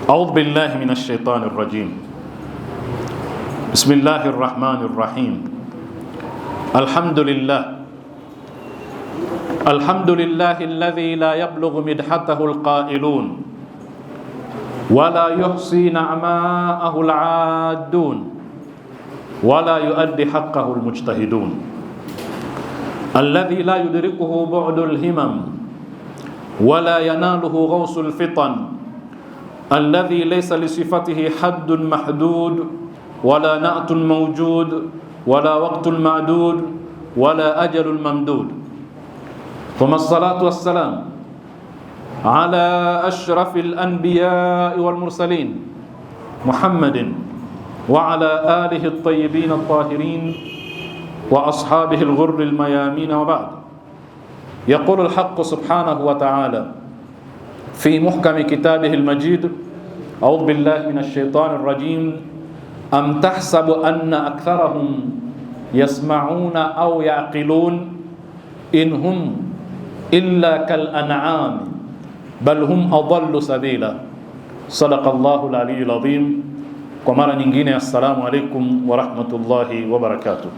أعوذ بالله من الشيطان الرجيم. بسم الله الرحمن الرحيم. الحمد لله الذي لا يبلغ مدحته القائلون ولا يحصي نعماءه العادون ولا يؤدي حقه المجتهدون، الذي لا يدركه بعد الهمم ولا يناله غوص الفطن، الذي ليس لصفته حد محدود ولا نعت موجود ولا وقت معدود ولا أجل ممدود. ثم الصلاة والسلام على أشرف الأنبياء والمرسلين محمد وعلى آله الطيبين الطاهرين وأصحابه الغر الميامين، وبعد. يقول الحق سبحانه وتعالى في محكم كتابه المجيد: أعوذ بالله من الشيطان الرجيم. أم تحسب أن أكثرهم يسمعون أو يعقلون إن هم إلا كالأنعام بل هم أضل سبيلا. صدق الله العلي العظيم. Kwa mara nyingine, assalamu alaikum wa rahmatullahi wa barakatuh.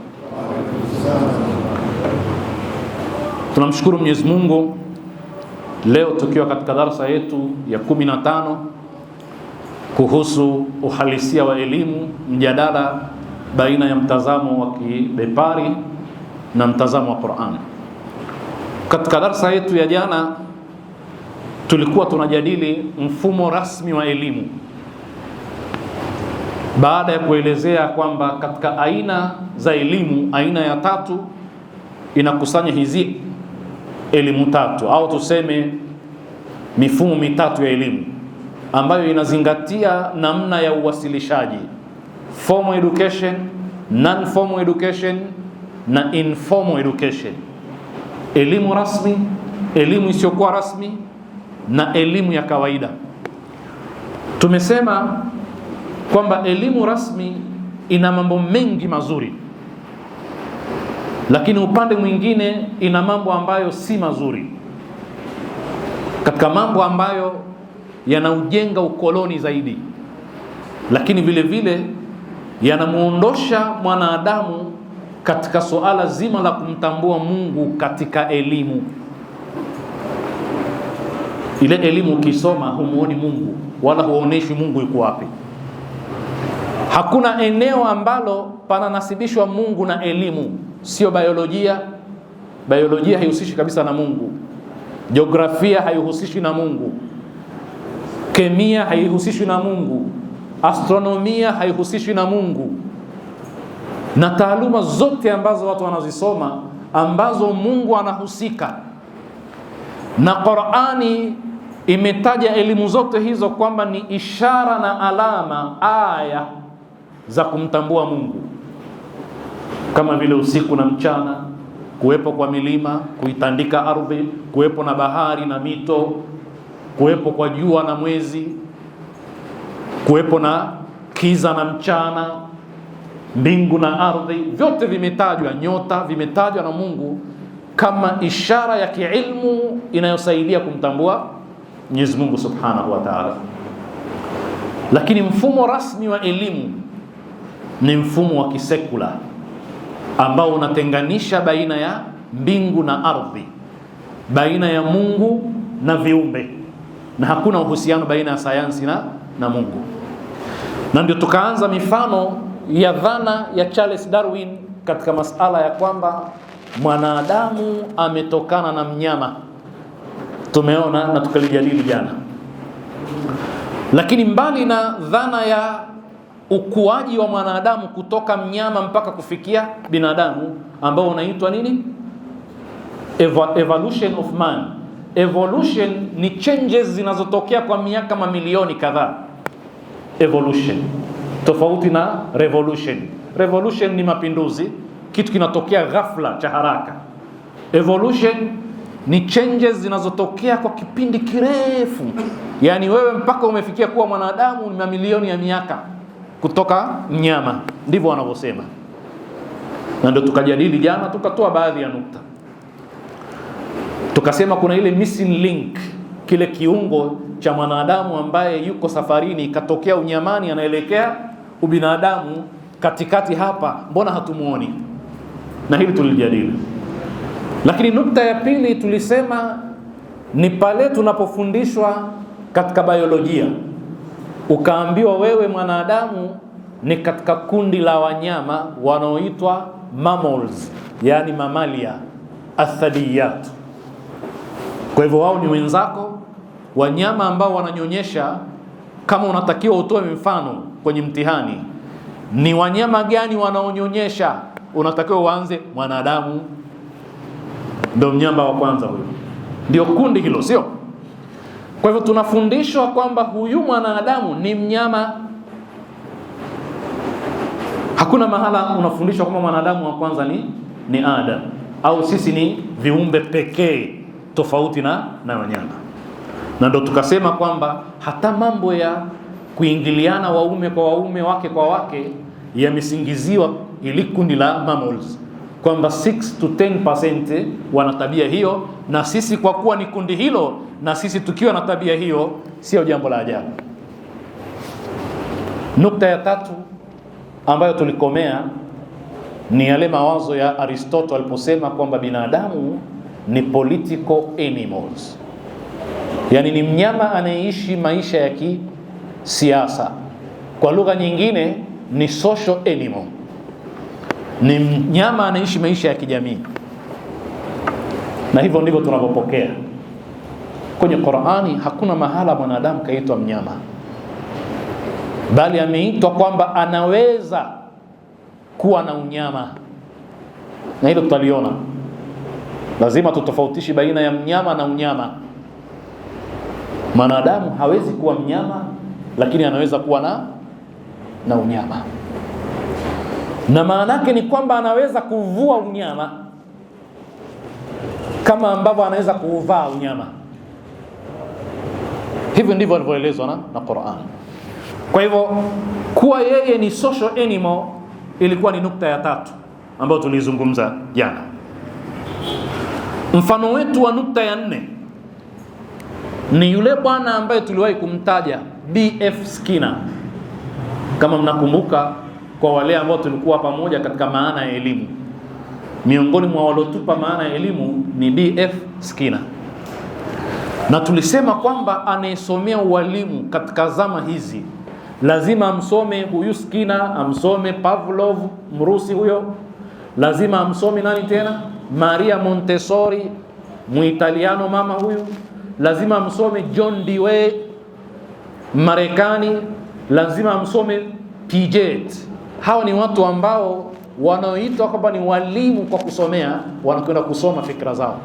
Tunamshukuru Mwenyezi Mungu leo tukiwa katika darasa yetu ya 15 kuhusu uhalisia wa elimu, mjadala baina ya mtazamo wa kibepari na mtazamo wa Qur'an. Katika darasa yetu ya jana tulikuwa tunajadili mfumo rasmi wa elimu, baada ya kuelezea kwamba katika aina za elimu, aina ya tatu inakusanya hizi elimu tatu, au tuseme mifumo mitatu ya elimu ambayo inazingatia namna ya uwasilishaji: formal education, non-formal education na informal education. Elimu rasmi, elimu isiyokuwa rasmi na elimu ya kawaida. Tumesema kwamba elimu rasmi ina mambo mengi mazuri, lakini upande mwingine ina mambo ambayo si mazuri. Katika mambo ambayo yanaujenga ukoloni zaidi, lakini vile vile yanamuondosha mwanadamu katika suala zima la kumtambua Mungu katika elimu. Ile elimu ukisoma humuoni Mungu wala huoneshwi Mungu yuko wapi. Hakuna eneo ambalo pananasibishwa Mungu na elimu. Sio biolojia. Biolojia haihusishi kabisa na Mungu. Jiografia haihusishi na Mungu. Kemia haihusishi na Mungu. Astronomia haihusishi na Mungu. Na taaluma zote ambazo watu wanazisoma ambazo Mungu anahusika, na Qur'ani imetaja elimu zote hizo kwamba ni ishara na alama, aya za kumtambua Mungu, kama vile usiku na mchana, kuwepo kwa milima kuitandika ardhi, kuwepo na bahari na mito, kuwepo kwa jua na mwezi, kuwepo na kiza na mchana, mbingu na ardhi, vyote vimetajwa, nyota vimetajwa na Mungu kama ishara ya kiilmu inayosaidia kumtambua Mwenyezi Mungu Subhanahu wa Ta'ala. Lakini mfumo rasmi wa elimu ni mfumo wa kisekula ambao unatenganisha baina ya mbingu na ardhi, baina ya Mungu na viumbe, na hakuna uhusiano baina ya sayansi na Mungu. Na ndio tukaanza mifano ya dhana ya Charles Darwin katika masala ya kwamba mwanadamu ametokana na mnyama. Tumeona na tukalijadili jana. Lakini mbali na dhana ya ukuaji wa mwanadamu kutoka mnyama mpaka kufikia binadamu ambao unaitwa nini? Evolution of man. Evolution ni changes zinazotokea kwa miaka mamilioni kadhaa. Evolution tofauti na revolution. Revolution ni mapinduzi, kitu kinatokea ghafla cha haraka. Evolution ni changes zinazotokea kwa kipindi kirefu, yani wewe mpaka umefikia kuwa mwanadamu ni mamilioni ya miaka kutoka mnyama, ndivyo wanavyosema. Na ndio tukajadili jana, tukatoa baadhi ya nukta. Tukasema kuna ile missing link, kile kiungo cha mwanadamu ambaye yuko safarini, katokea unyamani anaelekea ubinadamu, katikati hapa mbona hatumuoni? Na hili tulijadili. Lakini nukta ya pili tulisema ni pale tunapofundishwa katika biolojia, ukaambiwa wewe mwanadamu ni katika kundi la wanyama wanaoitwa mammals, yani mamalia athadiyat. Kwa hivyo wao ni wenzako, wanyama ambao wananyonyesha. Kama unatakiwa utoe mfano kwenye mtihani, ni wanyama gani wanaonyonyesha, unatakiwa uanze mwanadamu, ndio mnyama wa kwanza huyo, ndio kundi hilo, sio? Kwa hivyo tunafundishwa kwamba huyu mwanadamu ni mnyama. Hakuna mahala unafundishwa kwamba mwanadamu wa kwanza ni Adam, au sisi ni viumbe pekee tofauti na wanyama. Na ndo tukasema kwamba hata mambo ya kuingiliana waume kwa waume, wake kwa wake, yamesingiziwa ili kundi la mammals, kwamba 6 to 10% wana tabia hiyo, na sisi kwa kuwa ni kundi hilo, na sisi tukiwa na tabia hiyo, sio jambo la ajabu. Nukta ya tatu ambayo tulikomea ni yale mawazo ya Aristotle aliposema kwamba binadamu ni political animals, yani ni mnyama anayeishi maisha ya kisiasa. Kwa lugha nyingine ni social animal, ni mnyama anaishi maisha ya kijamii. Na hivyo ndivyo tunavyopokea. Kwenye Qur'ani hakuna mahala mwanadamu kaitwa mnyama, bali ameitwa kwamba anaweza kuwa na unyama, na hilo tutaliona. Lazima tutofautishi baina ya mnyama na unyama. Mwanadamu hawezi kuwa mnyama, lakini anaweza kuwa na unyama. Na maana yake ni kwamba anaweza kuvua unyama kama ambavyo anaweza kuuvaa unyama. Hivyo ndivyo alivyoelezwa na Qur'an. Kwa hivyo kuwa yeye ni social animal ilikuwa ni nukta ya tatu ambayo tulizungumza jana. Mfano wetu wa nukta ya 4 ni yule bwana ambaye tuliwahi kumtaja, B.F. Skinner. Kama mnakumbuka, kwa wale ambao tulikuwa pamoja katika maana ya elimu, miongoni mwa waliotupa maana ya elimu ni B.F. Skinner. Na tulisema kwamba anayesomea ualimu katika zama hizi lazima amsome huyu Skinner, amsome Pavlov, Mrusi huyo, lazima amsome nani tena, Maria Montessori, Muitaliano mama huyu, lazima amsome John Dewey Marekani, lazima amsome Piaget. Hawa ni watu ambao wanaoitwa kwamba ni walimu kwa kusomea, wanakwenda kusoma fikra zao.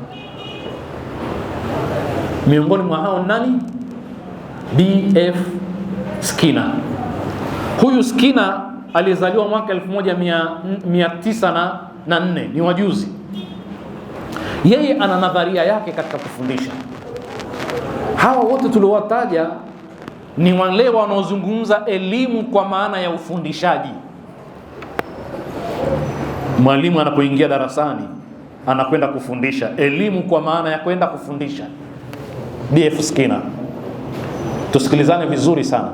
Miongoni mwa hao nani? B.F. Skinner. Huyu Skinner alizaliwa mwaka 1904, ni wajuzi. Yeye ana nadharia yake katika kufundisha. Hawa wote tuliowataja ni wale wanaozungumza elimu kwa maana ya ufundishaji. Mwalimu anapoingia darasani anakwenda kufundisha, elimu kwa maana ya kwenda kufundisha. B.F. Skinner, tusikilizane vizuri sana.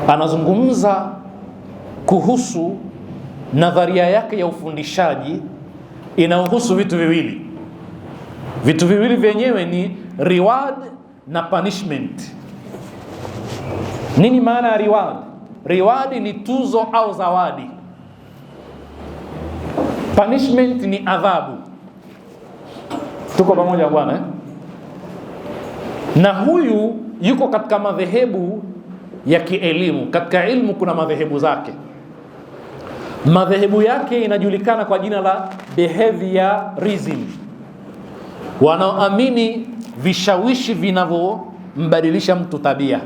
Anazungumza kuhusu nadharia yake ya ufundishaji inayohusu vitu viwili. Vitu viwili vyenyewe ni reward na punishment. Nini maana ya reward? Reward ni tuzo au zawadi. Punishment ni adhabu. Tuko pamoja bwana eh? Na huyu yuko katika madhehebu ya kielimu. Katika ilmu kuna madhehebu zake. Madhehebu yake inajulikana kwa jina la behaviorism. Wanaoamini vishawishi vinavyombadilisha mtu tabia.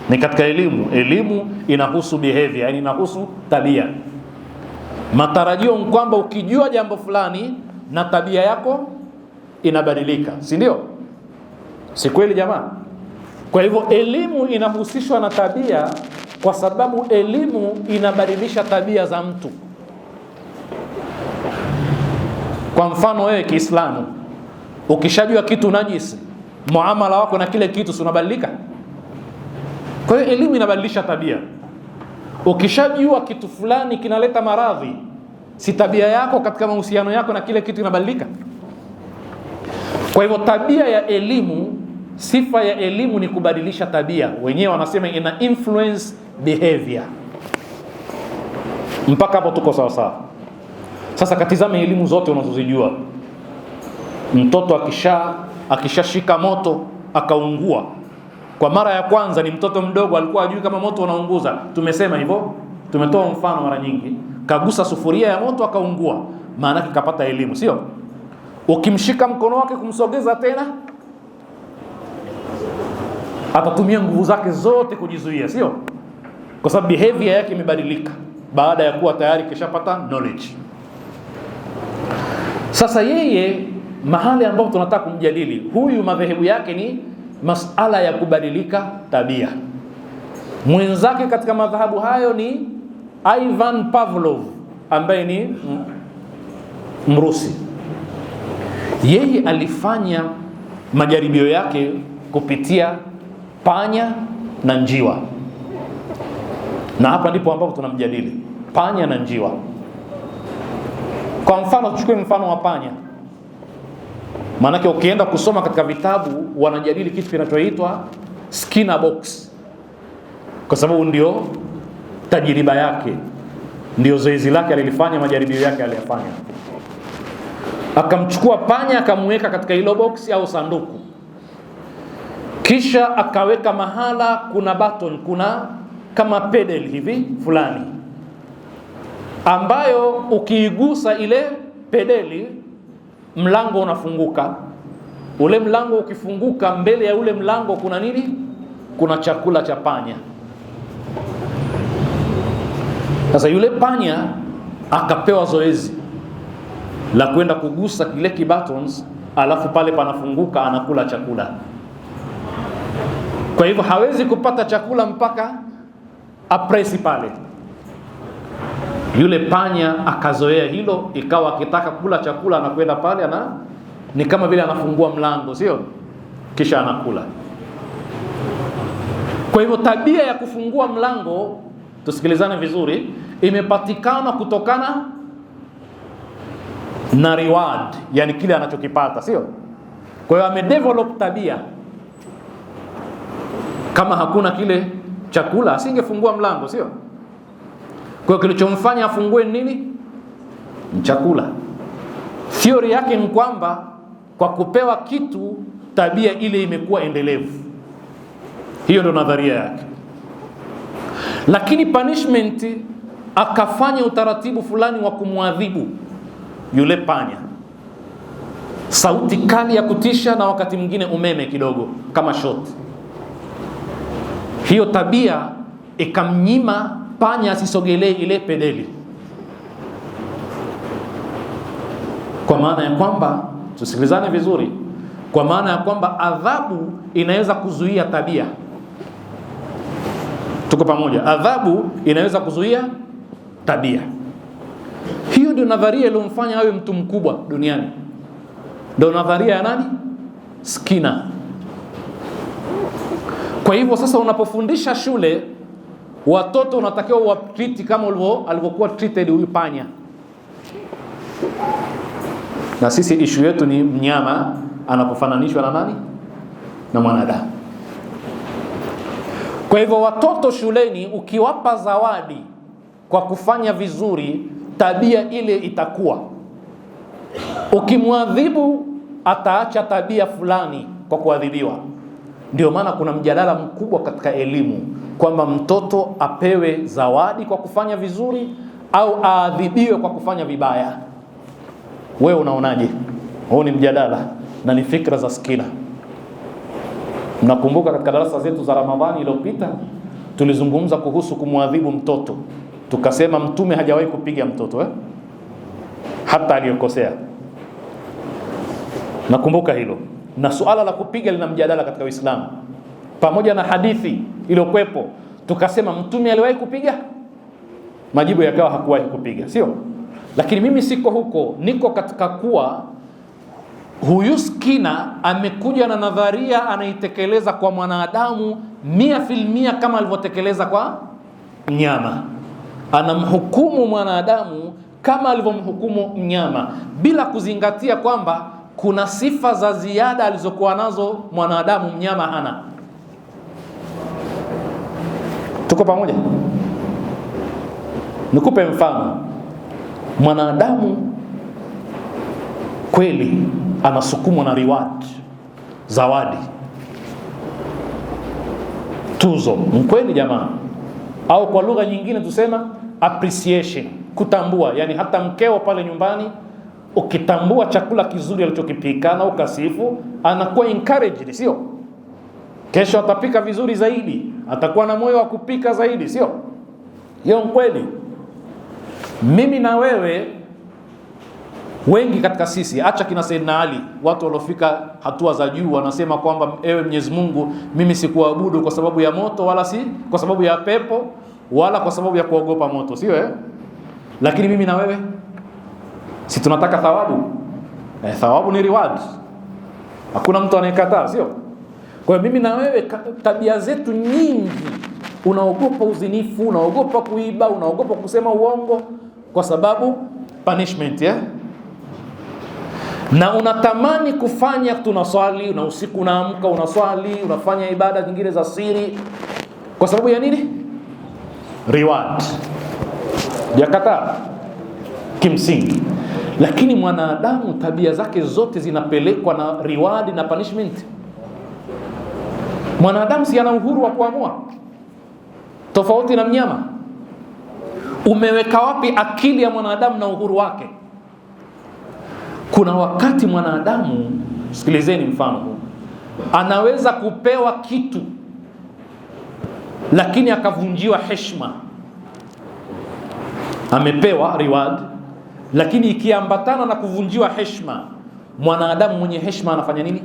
Ni katika elimu. Elimu inahusu behavior, yani inahusu tabia. Matarajio ni kwamba ukijua jambo fulani na tabia yako inabadilika, si ndio? Si kweli jamaa? Kwa hivyo elimu inahusishwa na tabia kwa sababu elimu inabadilisha tabia za mtu. Kwa mfano wewe Kiislamu, ukishajua kitu najisi muamala wako na kile kitu unabadilika. Kwa hiyo elimu inabadilisha tabia. Ukishajua kitu fulani kinaleta maradhi, si tabia yako katika mahusiano yako na kile kitu inabadilika? Kwa hivyo tabia ya elimu, sifa ya elimu ni kubadilisha tabia. Wenyewe wanasema ina influence behavior. Mpaka hapo tuko sawa sawa. Sasa katizame elimu zote unazozijua. Mtoto akishashika moto akaungua, kwa mara ya kwanza ni mtoto mdogo, alikuwa hajui kama moto unaunguza. Tumesema hivyo, tumetoa mfano mara nyingi. Kagusa sufuria ya moto akaungua, maana yake kapata elimu, sio? Ukimshika mkono wake kumsogeza tena, atatumia nguvu zake zote kujizuia, sio? Kwa sababu behavior yake imebadilika baada ya kuwa tayari kishapata knowledge. Sasa yeye mahali ambapo tunataka kumjadili huyu, madhehebu yake ni masala ya kubadilika tabia. Mwenzake katika madhahabu hayo ni Ivan Pavlov ambaye ni Mrusi. Yeye alifanya majaribio yake kupitia panya na njiwa, na hapa ndipo ambapo tunamjadili panya na njiwa. Kwa mfano, tuchukue mfano wa panya. Maanake ukienda kusoma katika vitabu wanajadili kitu kinachoitwa Skinner box, kwa sababu ndio tajiriba yake, ndio zoezi lake alilifanya, majaribio yake aliyafanya. Akamchukua panya akamweka katika hilo box au sanduku, kisha akaweka mahala kuna button, kuna kama pedal hivi fulani, ambayo ukiigusa ile pedeli mlango unafunguka. Ule mlango ukifunguka, mbele ya ule mlango kuna nini? Kuna chakula cha panya. Sasa yule panya akapewa zoezi la kwenda kugusa kile kibuttons, alafu pale panafunguka, anakula chakula. Kwa hivyo hawezi kupata chakula mpaka apresi pale. Yule panya akazoea hilo, ikawa akitaka kula chakula anakwenda pale, ni kama vile anafungua mlango, sio? Kisha anakula. Kwa hivyo tabia ya kufungua mlango, tusikilizane vizuri, imepatikana kutokana na reward, yani kile anachokipata, sio? Kwa hiyo amedevelop tabia. Kama hakuna kile chakula asingefungua mlango, sio? Kwa hiyo kilichomfanya afungue nini? Chakula. Theory yake ni kwamba kwa kupewa kitu tabia ile imekuwa endelevu. Hiyo ndio nadharia yake. Lakini punishment, akafanya utaratibu fulani wa kumwadhibu yule panya. Sauti kali ya kutisha, na wakati mwingine umeme kidogo kama shot. Hiyo tabia ikamnyima panya asisogelee ile pedeli. Kwa maana ya kwamba, tusikilizane vizuri, kwa maana ya kwamba adhabu inaweza kuzuia tabia. Tuko pamoja? Adhabu inaweza kuzuia tabia. Hiyo ndio nadharia iliyomfanya awe mtu mkubwa duniani. Ndio nadharia ya nani? Skinner. Kwa hivyo sasa unapofundisha shule, watoto unatakiwa uwatreat kama alivyokuwa treated huyu panya. Na sisi issue yetu ni mnyama anapofananishwa na nani? Na mwanadamu. Kwa hivyo watoto shuleni ukiwapa zawadi kwa kufanya vizuri, tabia ile itakuwa. Ukimwadhibu ataacha tabia fulani kwa kuadhibiwa. Ndio maana kuna mjadala mkubwa katika elimu kwamba mtoto apewe zawadi kwa kufanya vizuri au aadhibiwe kwa kufanya vibaya. Wewe unaonaje? Huu ni mjadala na ni fikra za Skinner. Mnakumbuka katika darasa zetu za Ramadhani iliyopita tulizungumza kuhusu kumwadhibu mtoto. Tukasema Mtume hajawahi kupiga mtoto hata aliyokosea. Nakumbuka hilo. Na suala la kupiga lina mjadala katika Uislamu. Pamoja na hadithi iliyokuepo, tukasema Mtume aliwahi kupiga? Majibu yakawa hakuwahi kupiga, sio? Lakini mimi siko huko, niko katika kuwa Huyu Skinner amekuja na nadharia anaitekeleza kwa mwanadamu 100% kama alivyotekeleza kwa mnyama. Anamhukumu mwanadamu kama alivyomhukumu mnyama, bila kuzingatia kwamba kuna sifa za ziada alizokuwa nazo mwanadamu mnyama hana. Tuko pamoja? Nikupe mfano. Mwanadamu kweli anasukumwa na reward, zawadi, tuzo, mkweli jamaa, au kwa lugha nyingine tusema appreciation, kutambua. Yani hata mkeo pale nyumbani ukitambua chakula kizuri alichokipika na ukasifu, anakuwa encouraged, sio? Kesho atapika vizuri zaidi, atakuwa na moyo wa kupika zaidi, sio? Hiyo kweli. Mimi na wewe, wengi katika sisi, acha kina Sayyidina Ali, watu waliofika hatua za juu, wanasema kwamba ewe Mwenyezi Mungu, mimi sikuabudu kwa sababu ya moto, wala si kwa sababu ya pepo, wala kwa sababu ya kuogopa moto, sio Lakini mimi na wewe, si tunataka thawabu? Thawabu ni reward, hakuna mtu anayekataa, sio? Kwa hiyo mimi na wewe, tabia zetu nyingi, unaogopa uzinifu, unaogopa kuiba, unaogopa kusema uongo kwa sababu punishment, na unatamani kufanya, tunaswali na usiku unaamka unaswali, unafanya ibada nyingine za siri kwa sababu ya nini? Reward. Jakataa kimsingi. Lakini mwanadamu tabia zake zote zinapelekwa na reward na punishment. Mwanadamu si ana uhuru wa kuamua, tofauti na mnyama. Umeweka wapi akili ya mwanadamu na uhuru wake? Kuna wakati mwanadamu, sikilizeni mfano huu, anaweza kupewa kitu lakini akavunjiwa heshima. Amepewa reward lakini ikiambatana na kuvunjiwa heshima, mwanadamu mwenye heshima anafanya nini?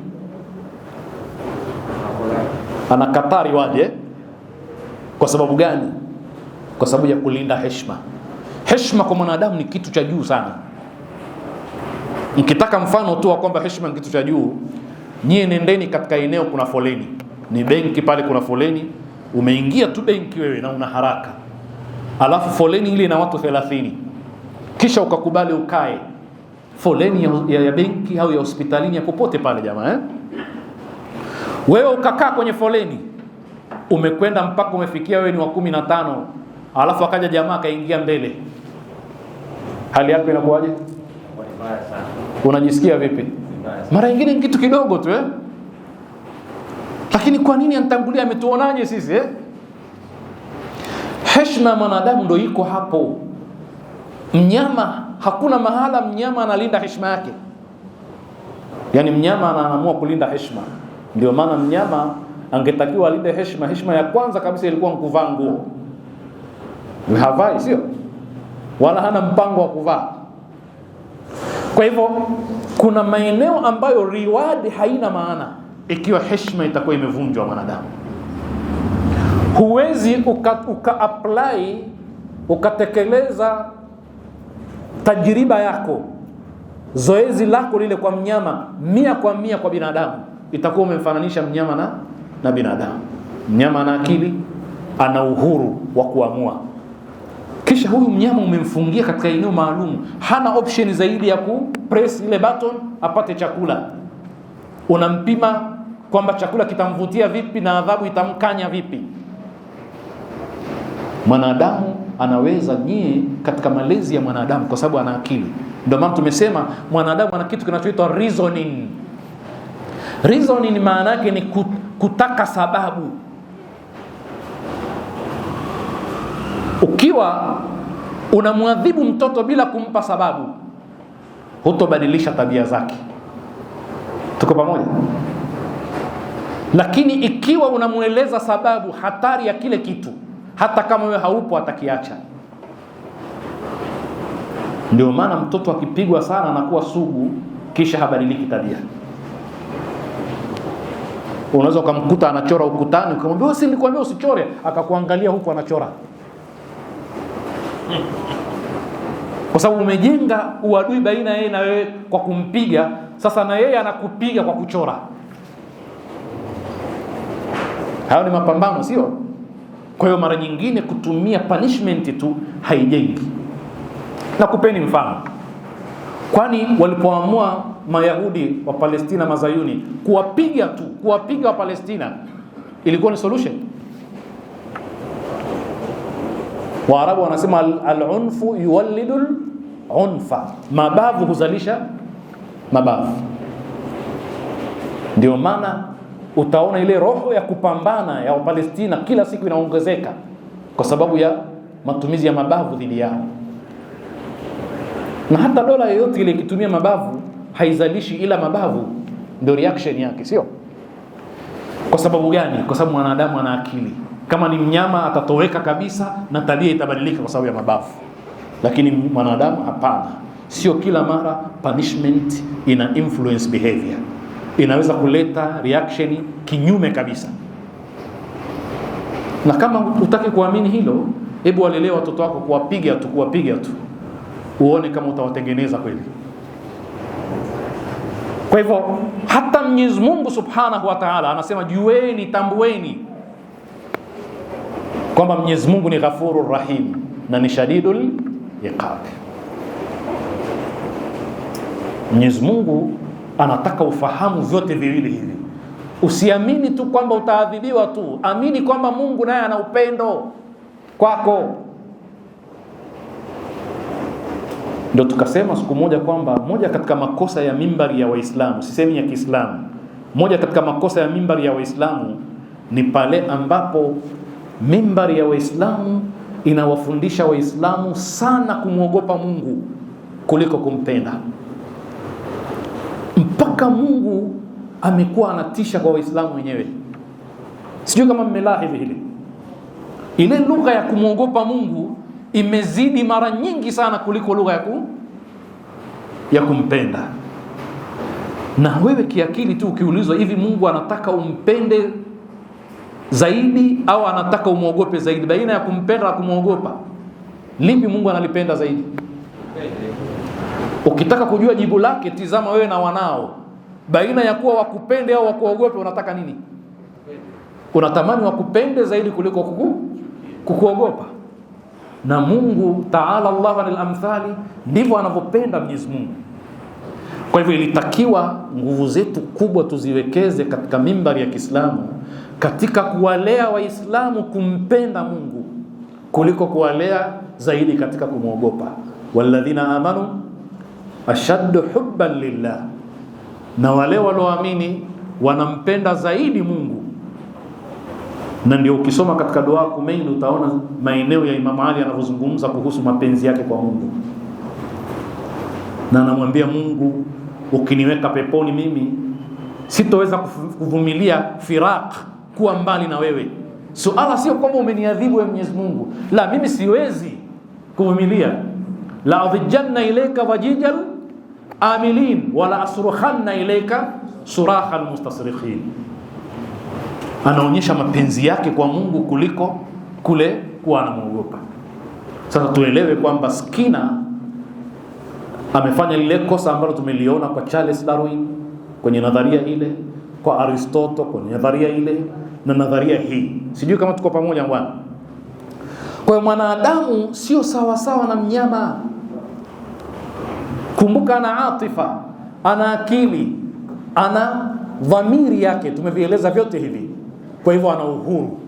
Anakataa reward. Kwa sababu gani? Kwa sababu ya kulinda heshima. Heshima kwa mwanadamu ni kitu cha juu sana. Mkitaka mfano tu wa kwamba heshima ni kitu cha juu, nyie nendeni katika eneo kuna foleni, ni benki pale, kuna foleni, umeingia tu benki wewe na una haraka, alafu foleni ile ina watu 30, kisha ukakubali ukae foleni ya benki au ya hospitalini ya popote pale jamaa, wewe ukakaa kwenye foleni, umekwenda mpaka umefikia wewe ni wa 15, alafu akaja jamaa kaingia mbele, hali yako inakuwaje? Unajisikia vipi? Mara nyingine ni kitu kidogo tu lakini kwa nini anitangulia? Ametuonaje sisi Heshima ya mwanadamu ndio iko hapo. Mnyama, hakuna mahala mnyama analinda heshima yake. Yani mnyama anaamua kulinda heshima. Ndio maana mnyama angetakiwa alinde heshima. Heshima ya kwanza kabisa ilikuwa kuvaa nguo. Havai, sio? Wala hana mpango wa kuvaa. Kwa hivyo kuna maeneo ambayo reward haina maana ikiwa heshima itakuwa imevunjwa mwanadamu. Huwezi uka-apply ukatekeleza tajiriba yako, zoezi lako lile kwa mnyama 100% kwa binadamu. Itakuwa umemfananisha mnyama na binadamu. Mnyama ana akili, ana uhuru wa kuamua. Kisha huyu mnyama umemfungia katika eneo maalum, hana option zaidi ya kupress ile button apate chakula. Unampima kwamba chakula kitamvutia vipi na adhabu itamkanya vipi. Mwanadamu anaweza katika malezi ya mwanadamu kwa sababu ana akili. Ndio maana tumesema mwanadamu ana kitu kinachoitwa reasoning. Reasoning maana yake ni kutaka sababu. Ukiwa unamwadhibu mtoto bila kumpa sababu, hutobadilisha tabia zake. Tuko pamoja? Lakini ikiwa unamueleza sababu, hatari ya kile kitu, hata kama wewe haupo atakiacha. Ndio maana mtoto akipigwa sana anakuwa sugu, kisha habadiliki tabia. Unaweza kumkuta anachora ukutani, ukamwambia wewe, si nilikwambia usichore, akakuangalia huko anachora. Kwa sababu umejenga uadui baina yeye na wewe kwa kumpiga, sasa na yeye anakupiga kwa kuchora. Hayo ni mapambano, sio? Kwa hiyo mara nyingine kutumia punishment tu haijengi. Na kupeni mfano, kwani walipoamua Mayahudi wa Palestina, Mazayuni, kuwapiga wa Palestina, ilikuwa ni solution? Waarabu wanasema al-unfu yuwallidul unfa, mabavu huzalisha mabavu. Ndio maana utaona ile roho ya kupambana ya Wapalestina kila siku inaongezeka kwa sababu ya matumizi ya mabavu dhidi yao. Na hata dola yoyote ile ikitumia mabavu haizalishi ila mabavu, ndio reaction yake, sio? Kwa sababu gani? Kwa sababu mwanadamu ana akili. Kama ni mnyama atatoweka kabisa na tabia itabadilika kwa sababu ya mabavu, lakini mwanadamu hapana. Sio kila mara punishment ina influence behavior, inaweza kuleta reaction kinyume kabisa. Na kama utaki kuamini hilo, hebu walelee watoto wako kuwapiga tu, uone kama utawatengeneza kweli. Kwa hivyo hata Mwenyezi Mungu Subhanahu wa Ta'ala anasema jueni, tambueni kwamba Mwenyezi Mungu ni Ghafurur Rahim na ni Shadidul Iqab. Mwenyezi Mungu anataka ufahamu vyote viwili hivi. Usiamini tu kwamba utaadhibiwa tu, amini kwamba Mungu naye ana upendo kwako. Ndio tukasema siku moja kwamba moja katika makosa ya mimbari ya Waislamu, sisemi ya Kiislamu, moja katika makosa ya mimbari ya Waislamu ni pale ambapo mimbari ya Waislamu inawafundisha Waislamu sana kumwogopa Mungu kuliko kumpenda, mpaka Mungu amekuwa anatisha kwa Waislamu wenyewe. Sijui kama mmelahizi hili. Ile lugha ya kumwogopa Mungu imezidi mara nyingi sana kuliko lugha ya kumpenda. Na wewe kiakili tu ukiulizwa hivi, Mungu anataka umpende zaidi au anataka umwogope zaidi, baina ya kumpenda na kumwogopa, lipi Mungu analipenda zaidi? Ukitaka kujua jibu lake, tizama wewe na wanao, baina ya kuwa wakupende au wakuogope, unataka nini? Unatamani wakupende zaidi kuliko kukuogopa. Na Mungu Ta'ala Allahu anil amthali, ndivyo anavyopenda Mwenyezi Mungu. Kwa hivyo ilitakiwa nguvu zetu kubwa tuziwekeze katika mimbari ya Kiislamu katika kuwalea Waislamu kumpenda Mungu kuliko kuwalea zaidi katika kumwogopa. Walladhina amanu ashaddu hubban lillah, na wale walioamini wanampenda zaidi Mungu. Na ndio ukisoma katika dua Kumaini utaona maeneo ya Imam Ali anavyozungumza kuhusu mapenzi yake kwa Mungu, na anamwambia Mungu, ukiniweka peponi mimi sitoweza kuvumilia firaq, kuwa mbali na wewe. Suala sio kwamba umeniadhibu wewe Mwenyezi Mungu, la, mimi siwezi kuvumilia. La adhijanna ilayka wajijal amilin wala asrukhanna ilayka surahal mustasrikhin. Anaonyesha mapenzi yake kwa Mungu kuliko kule kuwa anamuogopa. Sasa tuelewe kwamba Skinner amefanya lile kosa ambalo tumeliona kwa Charles Darwin kwenye nadharia ile, kwa Aristotle kwenye nadharia ile, na nadharia hii. Sijui kama tuko pamoja bwana. Kwa mwanadamu sio sawa sawa na mnyama. Kumbuka ana atifa, ana akili, ana dhamiri yake, tumevieleza vyote hivi. Kwa hivyo ana uhuru.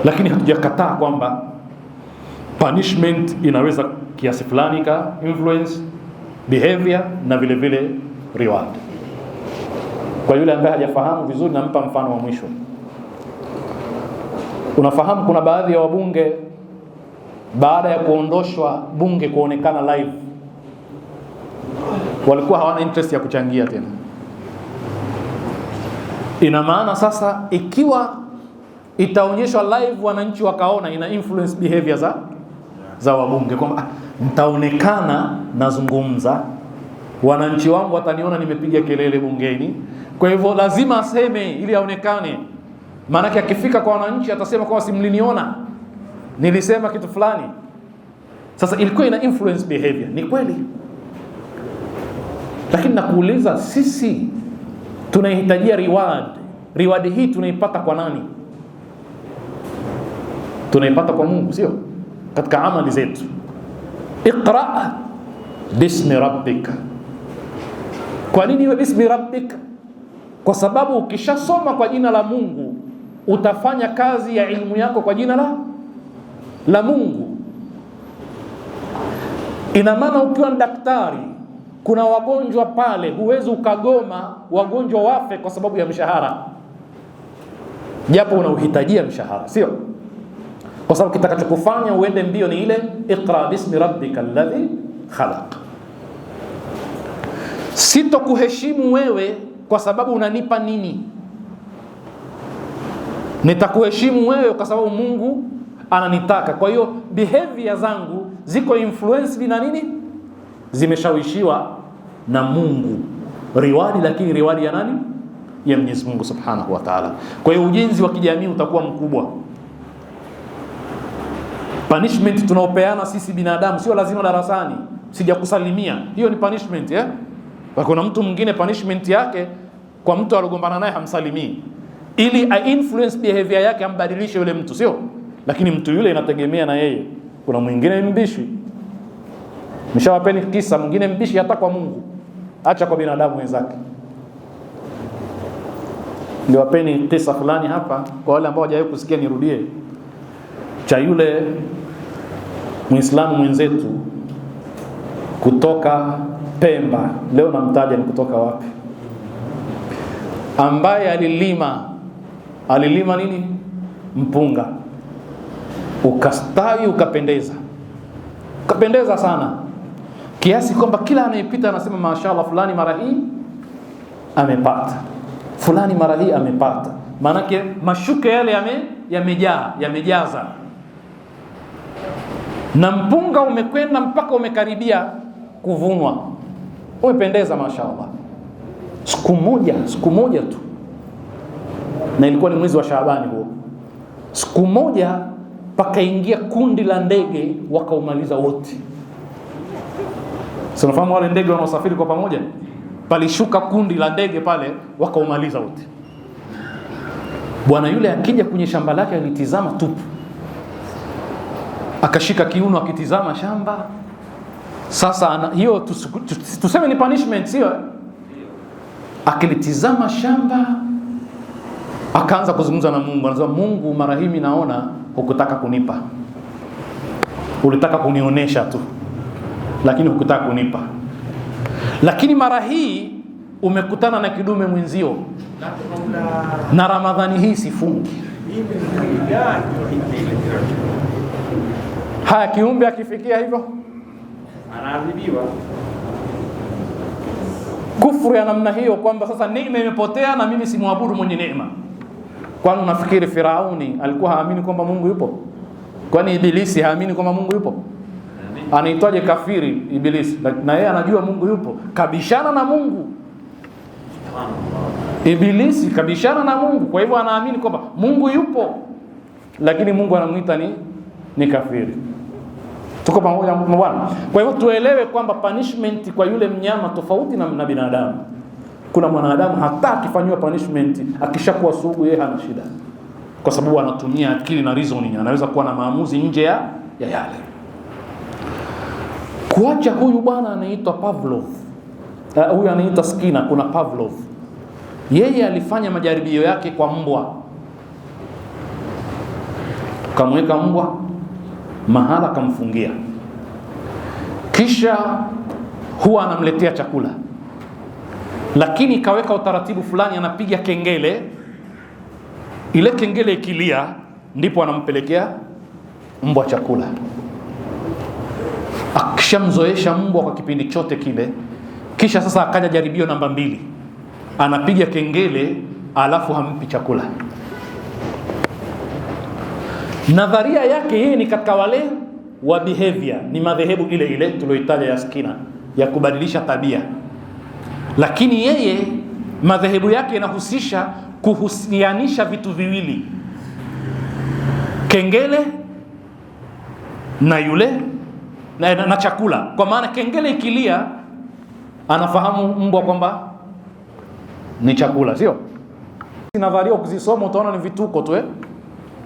Lakini hatujakataa kwamba punishment inaweza kiasi fulani ka influence behavior na vile vile reward. Kwa yule ambaye hajafahamu vizuri, nampa mfano wa mwisho. Unafahamu kuna baadhi ya wabunge baada ya kuondoshwa bunge kuonekana live, walikuwa hawana interest ya kuchangia tena. Ina maana sasa ikiwa itaonyeshwa live wananchi wakaona, ina influence behavior za wabunge, kwamba nitaonekana nazungumza, wananchi wangu wataniona nimepiga kelele bungeni, kwa hivyo lazima aseme ili aonekane. Maana yake akifika kwa wananchi atasema kwa simliniona, nilisema kitu fulani. Sasa ilikuwa ina influence behavior. Ni kweli Lakini nakuuliza, sisi tunahitajia reward hii tunaipata kwa nani? Tunaipata kwa Mungu, sio? Katika amali zetu. Iqra bismi rabbika. Kwa nini iwe bismi rabbika? Kwa sababu ukishasoma kwa jina la Mungu utafanya kazi ya ilmu yako kwa jina la Mungu. Ina maana ukiwa daktari, kuna wagonjwa pale, huwezi ukagoma wagonjwa wafe kwa sababu ya mshahara, japo unauhitajia mshahara, sio? Kwa sababu kitakachokufanya uende mbio ni ile iqra bismi rabbika alladhi khalaq. Sitokuheshimu wewe kwa sababu unanipa nini, nitakuheshimu wewe kwa sababu Mungu ananitaka. Kwa hiyo behavior zangu ziko influenced na nini? Zimeshawishiwa na Mungu. Riwadi, lakini riwadi ya nani? Ya Mwenyezi Mungu Subhanahu wa Ta'ala. Kwa hiyo ujenzi wa kijamii utakuwa mkubwa. Punishment tunaopeana sisi binadamu sio lazima darasani. Sijakusalimia, hiyo ni punishment, eh? Kuna mtu mwingine punishment yake kwa mtu aliyogombana naye hamsalimii, ili a influence behavior yake, ambadilishe yule mtu, sio? Lakini mtu yule inategemea na yeye. Kuna mwingine mbishi, mshawapeni kisa, mwingine mbishi hata kwa Mungu, acha kwa binadamu wenzake. Ndio wapeni kisa fulani hapa kwa wale ambao hawajawahi kusikia, nirudie, cha yule Muislamu mwenzetu kutoka Pemba, leo namtaja ni kutoka wapi, ambaye alilima nini? Mpunga, ukastawi, ukapendeza sana, kiasi kwamba kila anayepita anasema mashaallah, fulani mara hii amepata, fulani mara hii amepata. Maanake mashuke yale yamejaza, na mpunga umekwenda mpaka umekaribia kuvunwa, umependeza mashaallah. Siku moja tu, na ilikuwa ni mwezi wa Shaabani huo, siku moja pakaingia kundi la ndege wakaumaliza wote. Sio, unafahamu wale ndege wanaosafiri kwa pamoja? Palishuka kundi la ndege pale wakaumaliza wote. Bwana yule akija kwenye shamba lake alitizama tupu, akashika kiuno akitizama shamba. Sasa hiyo tuseme ni punishment, sio? Akilitizama shamba akaanza kuzungumza na Mungu, anasema, Mungu, mara hii naona hukutaka kunipa, ulitaka kunionesha tu, lakini hukutaka kunipa. Lakini mara hii umekutana na kidume mwenzio, na Ramadhani hii sifungi. Haya, kiumbe akifikia hivyo anaadhibiwa. Kufuru ya namna hiyo, kwamba sasa neema imepotea na mimi simwabudu mwenye neema. Kwani unafikiri Firauni alikuwa haamini kwamba Mungu yupo? Kwani Ibilisi haamini kwamba Mungu yupo? Anaitwaje kafiri Ibilisi? Na yeye anajua Mungu yupo, kabishana na Mungu. Ibilisi kabishana na Mungu, kwa hivyo anaamini kwamba Mungu yupo, lakini Mungu anamuita ni kafiri. Tuko pamoja bwana? Kwa hivyo tuelewe kwamba punishment kwa yule mnyama tofauti na binadamu. Kuna mwanadamu hata akifanywa punishment, akishakuwa sugu, yeye hana shida, kwa sababu anatumia akili na reasoning, anaweza kuwa na maamuzi nje ya yale. Kuacha huyu bwana anaitwa Pavlov, huyu anaitwa Skinner. Kuna Pavlov, yeye alifanya majaribio yake kwa mbwa. Kamweka mbwa mahala, kamfungia, kisha huwa anamletea chakula, lakini kaweka utaratibu fulani, anapiga kengele. Ile kengele ikilia, ndipo anampelekea mbwa chakula. Akishamzoesha mbwa kwa kipindi chote kile, kisha sasa akaja jaribio namba 2, anapiga kengele alafu hampi chakula. Nadharia yake yeye ni katika wale wa behavior, ni madhehebu ile tulioitaja ya Skinner ya kubadilisha tabia, lakini yeye madhehebu yake inahusisha kuhusianisha vitu viwili, kengele na yule na chakula. Kwa maana kengele ikilia, anafahamu mbwa kwamba ni chakula, sio? Nadharia ukizisoma utaona ni vituko tu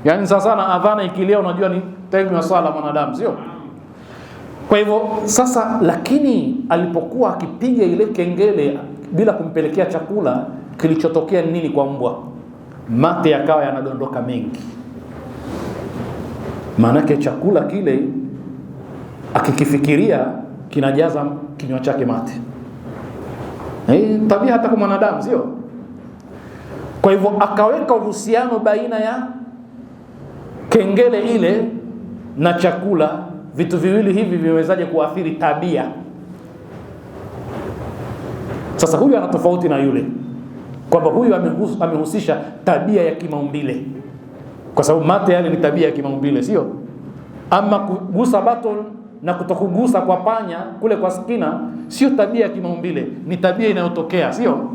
Yaani sasa na adhana ikilia unajua ni time ya sala mwanadamu, sio? Kwa hivyo sasa, lakini alipokuwa akipiga ile kengele bila kumpelekea chakula, kilichotokea nini kwa mbwa? Mate yakawa yanadondoka mengi. Maanake chakula kile akikifikiria kinajaza kinywa chake mate. Tabia hata kwa mwanadamu, sio? Kwa hivyo akaweka uhusiano baina ya kengele ile na chakula. Vitu viwili hivi vimewezaje kuathiri tabia? Sasa huyu ana tofauti na yule, kwamba huyu amehusisha tabia ya kimaumbile, kwa sababu mate yale ni tabia ya kimaumbile, sio? Ama kugusa baton na kutokugusa kwa panya kule kwa skina sio tabia ya kimaumbile, ni tabia inayotokea, sio?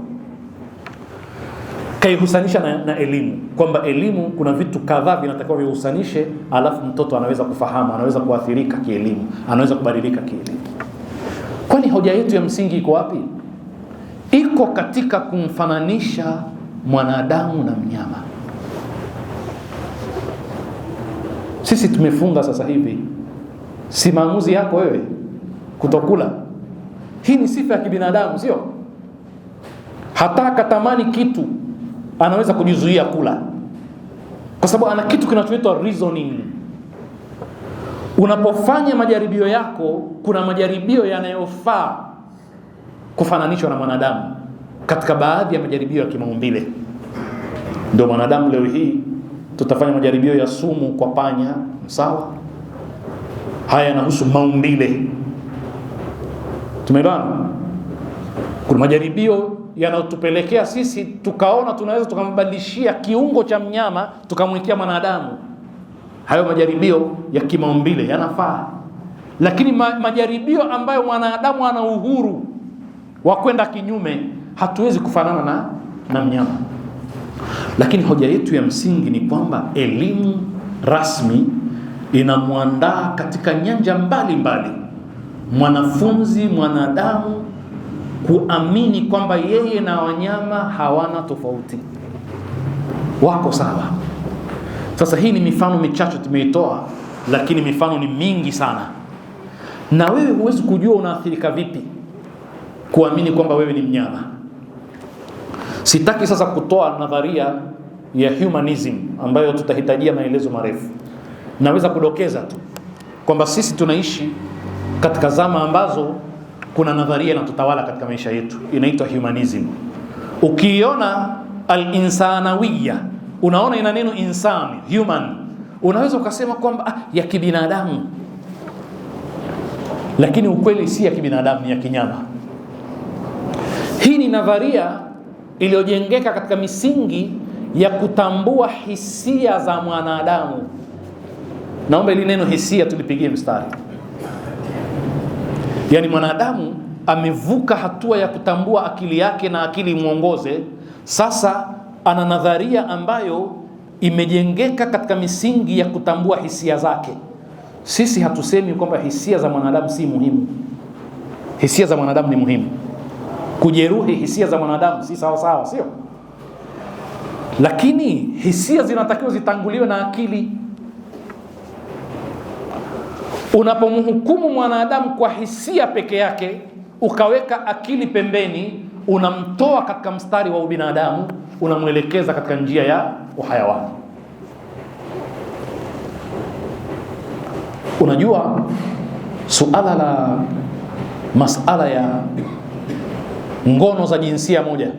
Kaihusanisha na elimu, kwamba elimu kuna vitu kadhaa vinatakiwa vihusanishe, alafu mtoto anaweza kufahamu, anaweza kuathirika kielimu, anaweza kubadilika kielimu. Kwani hoja yetu ya msingi iko wapi? Iko katika kumfananisha mwanadamu na mnyama. Sisi tumefunga sasa hivi, si maamuzi yako wewe kutokula. Hii ni sifa ya kibinadamu, sio? Hata akatamani kitu anaweza kujizuia kula, kwa sababu ana kitu kinachoitwa reasoning. Unapofanya majaribio yako, kuna majaribio yanayofaa kufananishwa na mwanadamu katika baadhi ya majaribio ya kimaumbile. Ndio mwanadamu leo hii tutafanya majaribio ya sumu kwa panya, sawa? Haya yanahusu maumbile. Tumeelewana? Kuna majaribio yanayotupelekea sisi tukaona tunaweza tukambadilishia kiungo cha mnyama tukamwekea mwanadamu. Hayo majaribio ya kimaumbile yanafaa. Lakini majaribio ambayo mwanadamu ana uhuru wa kwenda kinyume, hatuwezi kufanana na mnyama. Lakini hoja yetu ya msingi ni kwamba elimu rasmi inamwandaa katika nyanja mbalimbali mwanafunzi, mwanadamu, kuamini kwamba yeye na wanyama hawana tofauti, wako sawa. Sasa hii ni mifano michache tumeitoa, lakini mifano ni mingi sana, na wewe huwezi kujua unaathirika vipi kuamini kwamba wewe ni mnyama. Sitaki sasa kutoa nadharia ya humanism ambayo tutahitajia maelezo marefu. Naweza kudokeza tu kwamba sisi tunaishi katika zama ambazo kuna nadharia inatutawala katika maisha yetu, inaitwa humanism. Ukiona al-insanawiyya, unaona ina neno insani, human, unaweza ukasema kwamba ya kibinadamu, lakini ukweli si ya kibinadamu, ni ya kinyama. Hii ni nadharia iliyojengeka katika misingi ya kutambua hisia za mwanadamu. Naomba ili neno hisia tulipigie mstari. Yaani mwanadamu amevuka hatua ya kutambua akili yake na akili muongoze. Sasa ana nadharia ambayo imejengeka katika misingi ya kutambua hisia zake. Sisi hatusemi kwamba hisia za mwanadamu si muhimu. Hisia za mwanadamu ni muhimu. Kujeruhi hisia za mwanadamu si sawa sawa, sio? Lakini hisia zinatakiwa zitanguliwe na akili. Unapomhukumu mwanadamu kwa hisia peke yake, ukaweka akili pembeni, unamtoa katika mstari wa ubinadamu, unamwelekeza katika njia ya uhayawani. Unajua, masala ya ngono za jinsia moja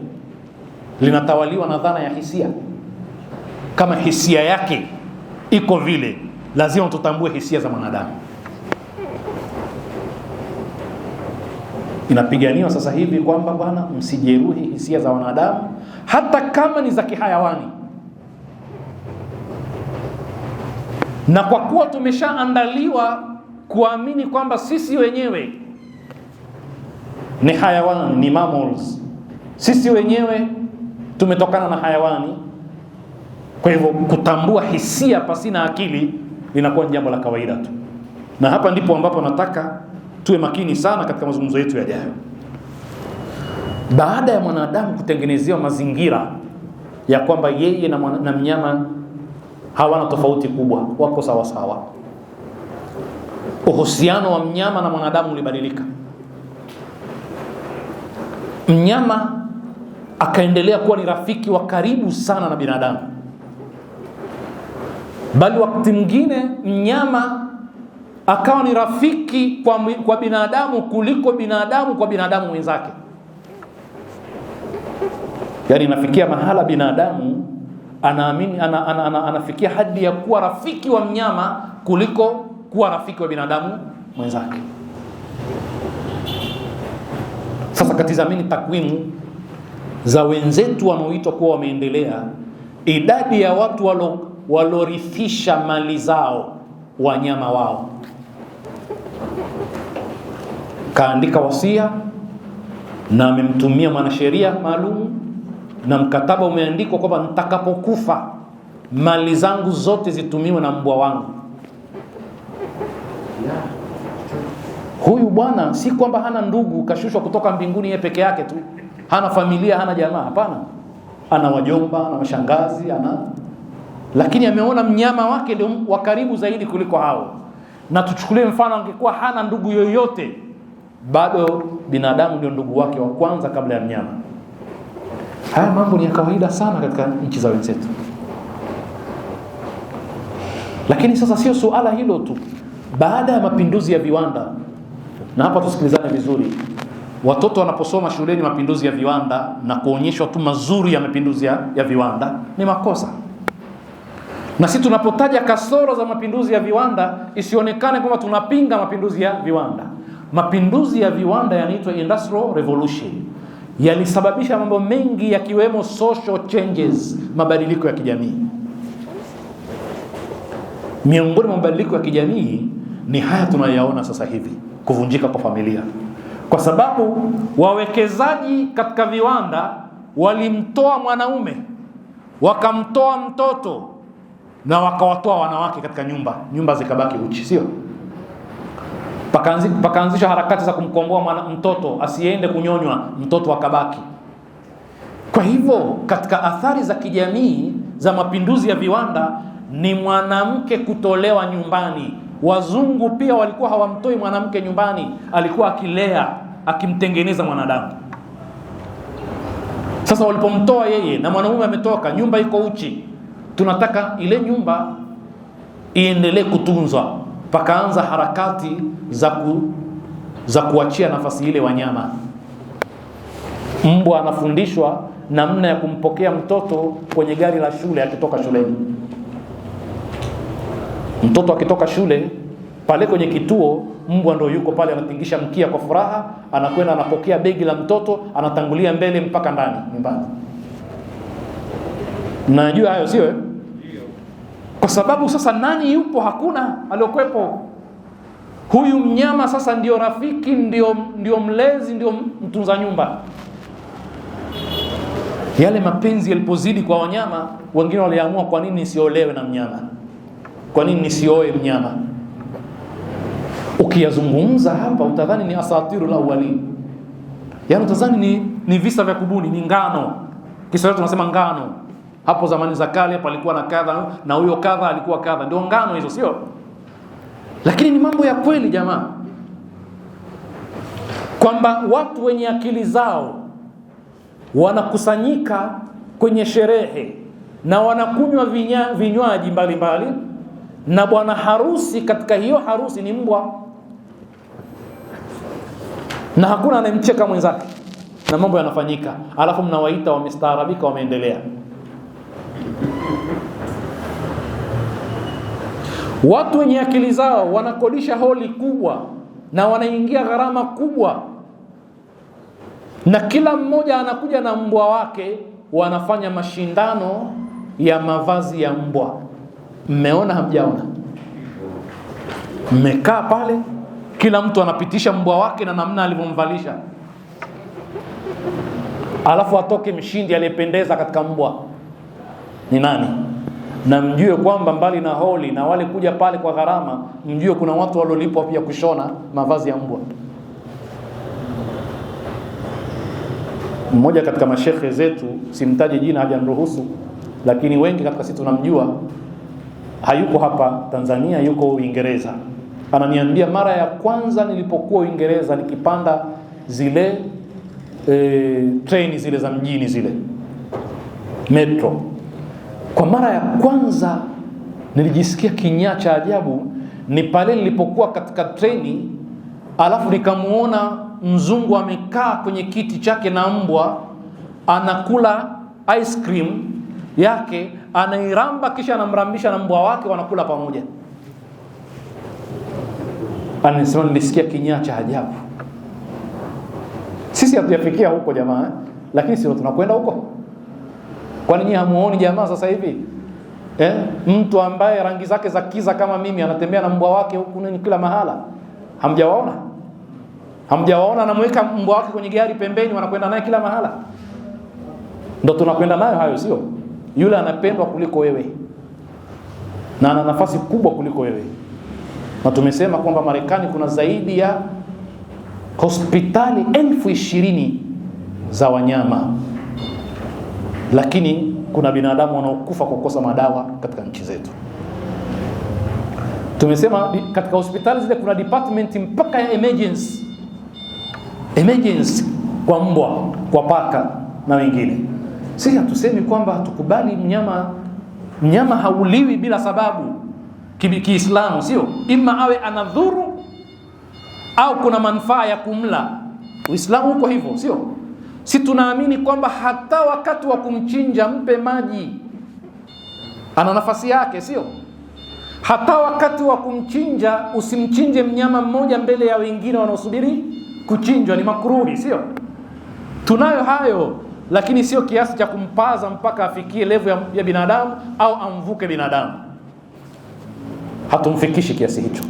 linatawaliwa na dhana ya hisia. Kama hisia yake iko vile, lazima tutambue hisia za mwanadamu. Inapiganiwa sasa hivi kwamba bwana, msijeruhi hisia za wanadamu hata kama ni za kihayawani. Na kwa kuwa tumeshaandaliwa kuamini kwamba sisi wenyewe ni hayawani, ni mammals, sisi wenyewe tumetokana na hayawani, kwa hivyo kutambua hisia pasina akili linakuwa jambo la kawaida tu. Na hapa ndipo ambapo nataka tuwe makini sana katika mazungumzo yetu yajayo. baada ya mwanadamu kutengenezewa mazingira ya kwamba yeye na mnyama hawana tofauti kubwa, wako sawa sawa, uhusiano wa mnyama na mwanadamu ulibadilika. Mnyama akaendelea kuwa ni rafiki wa karibu sana na binadamu, bali wakati mwingine mnyama akawa ni rafiki kwa binadamu kuliko binadamu kwa binadamu wenzake. Yani inafikia mahala binadamu anaamini anafikia hadi ya kuwa rafiki wa mnyama kuliko kuwa rafiki wa binadamu mwenzake. Sasa katizamini takwimu za wenzetu wanaoitwa kuwa wameendelea, idadi ya watu walorithisha mali zao wanyama wao. Kaandika wasia na amemtumia mwanasheria maalum, na mkataba umeandikwa kwamba nitakapokufa mali zangu zote zitumiwe na mbwa wangu. Huyu bwana si kwamba hana ndugu kashushwa kutoka mbinguni yeye peke yake tu, hana familia, hana jamaa, hapana. Ana wajomba, ana mashangazi, lakini ameona mnyama wake ndio wa karibu zaidi kuliko hao. Na tuchukulie mfano angekuwa hana ndugu yoyote, bado binadamu ndio ndugu wake wa kwanza kabla ya mnyama. Haya mambo ni ya kawaida sana katika nchi za wenzetu. Lakini sasa sio suala hilo tu. Baada ya mapinduzi ya viwanda, na hapa tusikilizane vizuri, watoto wanaposoma shuleni mapinduzi ya viwanda na kuonyeshwa tu mazuri ya mapinduzi ya viwanda ni makosa. Na sisi tunapotaja kasoro za mapinduzi ya viwanda, isionekane kwamba tunapinga mapinduzi ya viwanda. Mapinduzi ya viwanda yanaitwa Industrial Revolution, yalisababisha mambo mengi yakiwemo social changes, mabadiliko ya kijamii. Miongoni mwa mabadiliko ya kijamii ni haya tunayaona sasa hivi, kuvunjika kwa familia. Kwa sababu wawekezaji katika viwanda walimtoa mwanaume, wakamtoa mtoto, na wakawatoa wanawake katika nyumba zikabaki uchi, sio? Pakaanzisha harakati za kumkomboa mtoto asiende kunyonywa, mtoto akabaki. Kwa hivyo katika athari za kijamii za mapinduzi ya viwanda ni mwanamke kutolewa nyumbani. Wazungu pia walikuwa hawamtoi mwanamke nyumbani, alikuwa akilea, akimtengeneza mwanadamu. Sasa walipomtoa yeye na mwanamume ametoka, nyumba iko uchi, tunataka ile nyumba iendelee kutunzwa. Pakaanza harakati za kuachia nafasi ile wanyama. Mbwa anafundishwa namna ya kumpokea mtoto kwenye gari la shule akitoka shuleni. Mtoto akitoka shule pale kwenye kituo, mbwa ndio yuko pale anatingisha mkia kwa furaha, anakwenda anapokea begi la mtoto, anatangulia mbele mpaka ndani nyumbani. Najua hayo sio? Kwa sababu sasa nani yupo? Hakuna aliyokwepo. Huyu mnyama sasa ndio rafiki, ndio mlezi, ndio mtunza nyumba. Yale mapenzi yalipozidi kwa wanyama, wengine waliamua, kwa nini nisiolewe na mnyama? Kwa nini nisioe mnyama? Ukiyazungumza hapa utadhani ni asatirul awwalin. Yaani utadhani ni visa vya kubuni, ni ngano. Kiswahili tunasema ngano. Hapo zamani za kale palikuwa na kadha na huyo kadha alikuwa kadha, ndio ngano hizo, sio? Lakini ni mambo ya kweli jamaa, kwamba watu wenye akili zao wanakusanyika kwenye sherehe na wanakunywa vinywaji mbalimbali, na bwana harusi katika hiyo harusi ni mbwa, na hakuna anemcheka mwenzake, na mambo yanafanyika, alafu mnawaita wamestaarabika, wameendelea. Watu wenye akili zao wanakodisha holi kubwa na wanaingia gharama kubwa, na kila mmoja anakuja na mbwa wake, wanafanya mashindano ya mavazi ya mbwa. Mmeona hamjaona? Mmekaa pale, kila mtu anapitisha mbwa wake na namna alivyomvalisha, alafu atoke mshindi aliyependeza katika mbwa ni nani? Na mjue kwamba mbali na holi na wale kuja pale kwa gharama, mjue kuna watu waliolipwa pia kushona mavazi ya mbwa. Mmoja katika mashekhe zetu, simtaje jina hajaniruhusu, lakini wengi katika sisi tunamjua, hayuko hapa Tanzania, yuko Uingereza. Ananiambia mara ya kwanza nilipokuwa Uingereza nikipanda zile treni zile za mjini zile metro, kwa mara ya kwanza nilijisikia kinyaa cha ajabu ni pale nilipokuwa katika treni, alafu nikamuona mzungu amekaa kwenye kiti chake na mbwa anakula ice cream yake, anairamba kisha anamrambisha na mbwa wake, wanakula pamoja. Anasema nilisikia kinyaa cha ajabu. Sisi hatujafikia huko jamaa, lakini sisi tunakwenda huko. Kwa nini hamuoni jamaa sasa hivi? Mtu ambaye rangi zake za kiza kama mimi anatembea na mbwa wake huku nini kila mahala. Hamjawaona? Hamjawaona anamweka mbwa wake kwenye gari pembeni, wanakwenda naye kila mahala. Ndio tunakwenda nayo hayo, sio? Yule anapendwa kuliko wewe na ana nafasi kubwa kuliko wewe. Na tumesema kwamba Marekani kuna zaidi ya hospitali 20,000 za wanyama, lakini kuna binadamu wanaokufa kwa kukosa madawa katika nchi zetu. Tumesema katika hospitali zile kuna department mpaka ya emergency kwa mbwa, kwa paka na wengine. Sisi hatusemi kwamba hatukubali mnyama hauliwi bila sababu Kiislamu, sio? Ima awe anadhuru au kuna manufaa ya kumla. Uislamu uko hivyo, sio? Si tunaamini kwamba hata wakati wa kumchinja mpe maji, ana nafasi yake, sio? Hata wakati wa kumchinja usimchinje mnyama mmoja mbele ya wengine wanaosubiri kuchinjwa, ni makruhi, sio? Tunayo hayo, lakini sio kiasi cha kumpaza mpaka afikie level ya binadamu au amvuke binadamu. Hatumfikishi kiasi hicho.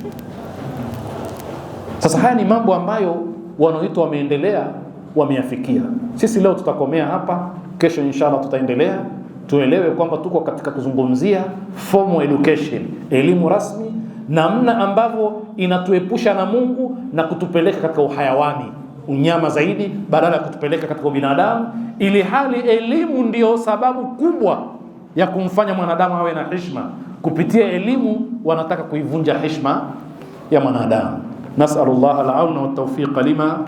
Sasa haya ni mambo ambayo wanaoitwa wameendelea wameyafikia. Sisi leo tutakomea hapa, kesho inshallah tutaendelea. Tuelewe kwamba tuko katika kuzungumzia formal education, elimu rasmi, namna ambavyo inatuepusha na Mungu na kutupeleka katika uhayawani, unyama zaidi, badala ya kutupeleka katika binadamu, ili hali elimu ndio sababu kubwa ya kumfanya mwanadamu awe na heshima. Kupitia elimu wanataka kuivunja heshima ya mwanadamu. Nas'alullah al-auna wa at-tawfiq lima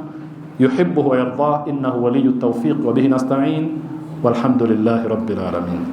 yuhibbu wa yarda, innahu waliyyu at-tawfiq wa bihi nasta'in, walhamdulillahi rabbil alamin.